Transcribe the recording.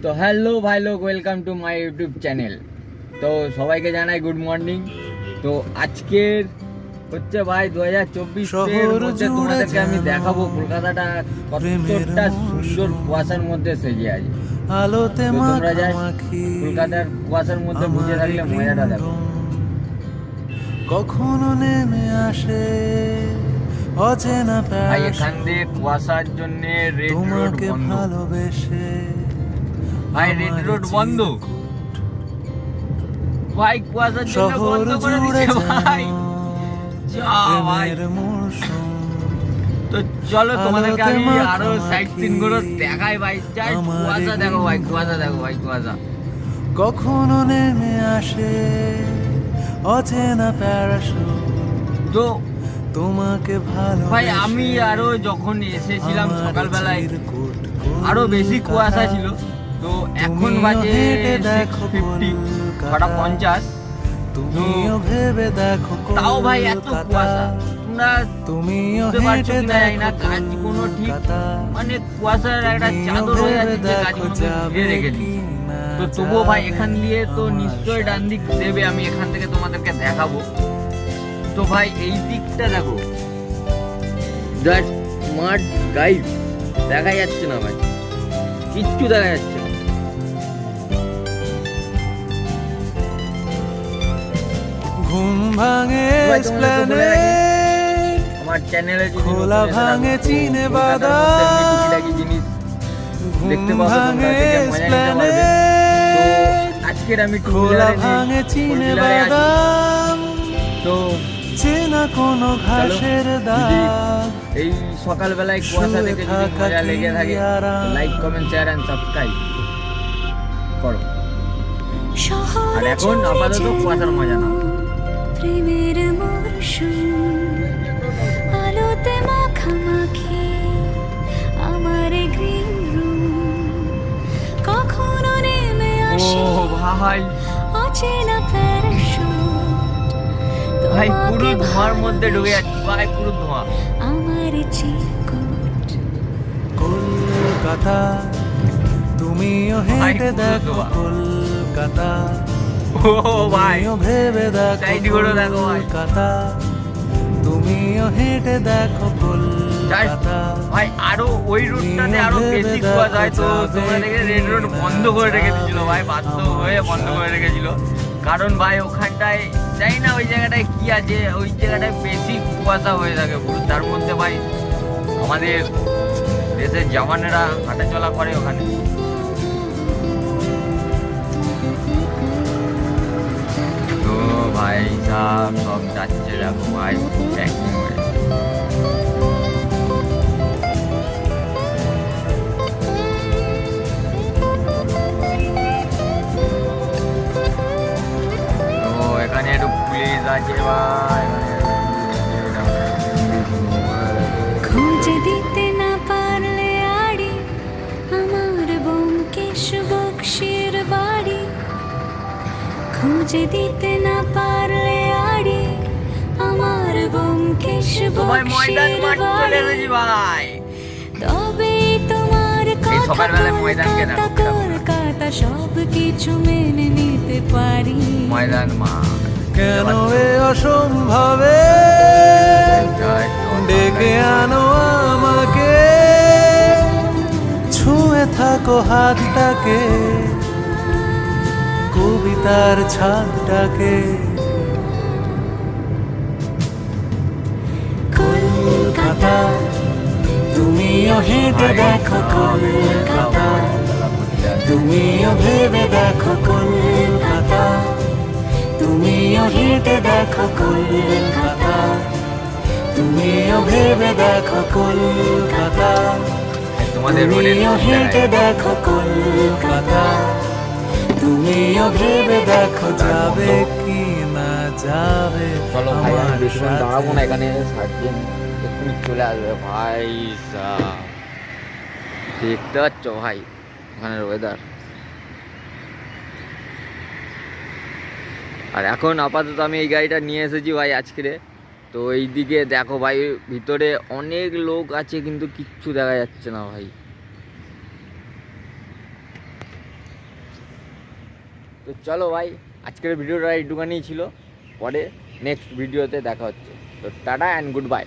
তো হ্যালো ভাই লোক, welcome to my YouTube channel. তো সবাইকে জানাই গুড মর্নিং। তো আজকের হচ্ছে ভাই 2024-এর মধ্যে তোমাদেরকে আমি দেখাবো কলকাতাটা কতটা সুন্দর কুয়াশার মধ্যে সেজে আছে। তো তোমরা যা কলকাতার কুয়াশার মধ্যে বুঝে থাকলে মজাটা দেখো। কখনো নেমে আসে অচেনা ভাই এখান দিয়ে কুয়াশার জন্য রেড রোড বন্ধ। ভালোবেসে ভাই রেড রোড বন্ধ, ভাই কুয়াশার জন্য বন্ধ করে দিয়েছে ভাই। তো চলো তোমাদেরকে আমি আরো সাইড সিন গুলো দেখাই ভাই। চাই কুয়াশা দেখো ভাই, কুয়াশা দেখো ভাই, কুয়াশা। কখনো নেমে আসে অচেনা প্যারাশুট তো তোমাকে ভালো ভাই আমি আরো যখন এসেছিলাম সকালবেলায় আরো বেশি কুয়াশা ছিল। তো এখন বাজে 6:50, 6:50। তুমিও ভেবে দেখো তাও ভাই এত কুয়াশা, তোমরা তুমিও বুঝতে পারছো হেঁটে কিনা জানি না। দেখো গাছ কোনো ঠিক কলকাতা, মানে কুয়াশার একটা চাদর হয়ে আছে যে গাছগুলো ঘিরে রেখে দিই। তো তবুও ভাই এখান দিয়ে তো নিশ্চয়ই ডান দিক দেবে, আমি এখান থেকে তোমাদেরকে দেখাবো। তো ভাই এই দিকটা দেখো, জাস্ট মাঠ গাইড, দেখা যাচ্ছে না ভাই, কিচ্ছু দেখা যাচ্ছে না। ঘুম ভাঙে ভাই তোমাদের তো বলে রাখি, আমার চ্যানেলে যদি খোলা ভাঙে চিনে বাদাম, টুকিটাকি জিনিস দেখতে ঘুম পাবো, তোমরা ভাঙে দেখে মজা নিতে পারবে। তো আজকের আমি খোলা ভাঙে চিনে বাদাম, তো চেনা কোনো ঘাসের দাগ, এই সকালবেলায় কুয়াশা দেখে যদি মজা লেগে থাকে, like comment share and subscribe করো। আর এখন আপাতত কুয়াশার মজা নাও। প্রেমের মরশুম আলোতে মাখামাখি আমার গ্রিন রুম, কখনো নেমে আসে ও ভাই, অচেনা প্যারাশুট, ভাই পুরো ধোঁয়ার মধ্যে ঢুকে যাচ্ছি ভাই, পুরো ধোঁয়া। আমার চিরকুট কলকাতা, তুমিও হেঁটে পুরো দেখো দোয়া। কলকাতা, ও ভাই তুমিও ভেবে দেখো সাইড করে দেখো ভাই। কলকাতা, তুমিও হেঁটে দেখো কলকাতা, ভাই আরো ওই রুটটাতে আরো বেশি কুয়াশা হয়। তো তোমরা দেখে রেড রোড বন্ধ করে রেখে দিয়েছিল ভাই, বাধ্য হয়ে বন্ধ করে রেখেছিল। কারণ ভাই ওখানটায় জানি না ওই জায়গাটায় কি আছে, ওই জায়গাটায় বেশি কুয়াশা হয়ে থাকে পুরো। তার মধ্যে ভাই আমাদের দেশের জওয়ানেরা হাঁটাচলা করে ওখানে। তো ভাই সব যাচ্ছে দেখো ভাই, ট্যাক্সি করে। তো এখানে একটু পুলিশ আছে ভাই, খুঁজে দিতে না পারলে আড়ি আমার ব্যোমকেশ বক্সির বাড়ি, খুঁজে দিতে না পারলে আড়ি আমার ব্যোমকেশ তো ভাই ময়দান বক্সির মাঠ চলে বাড়ি, এসেছি ভাই। তবে তোমার কথা সকালবেলায় ময়দানকে দেখো কলকাতা কলকাতা সব কিছু মেনে নিতে পারি। ময়দান মাঠ কেন এ অসম্ভবে ডেকে আনো আমাকে, ছুঁয়ে থাকো হাতটাকে, কবিতার ছাদটাকে, কলকাতা, তুমিও হেঁটে দেখো কলকাতা, তুমিও ভেবে দেখো কলকাতা, তুমিও হেঁটে দেখো কলকাতা, তুমিও ভেবে দেখো কলকাতা, তোমাদের রোডে তুমিও হেঁটে দেখো কলকাতা, তুমিও ভেবে দেখো যাবে কি না যাবে। চলো ভাই, আমি আমার বেশিক্ষণ সাথে। দাঁড়াবো না এখানে, সার্জেন এক্ষুনি চলে আসবে ভাই সাহ। দেখতে পাচ্ছ ভাই ওখানের ওয়েদার। আর এখন আপাতত আমি এই গাড়িটা নিয়ে এসেছি ভাই আজকে। তো এইদিকে দেখো ভাই, ভিতরে অনেক লোক আছে কিন্তু কিচ্ছু দেখা যাচ্ছে না ভাই। তো চলো ভাই, আজকের ভিডিওটা এইটুখানি ছিল, পরে নেক্সট ভিডিওতে দেখা হচ্ছে। তো টাটা অ্যান্ড গুড বাই।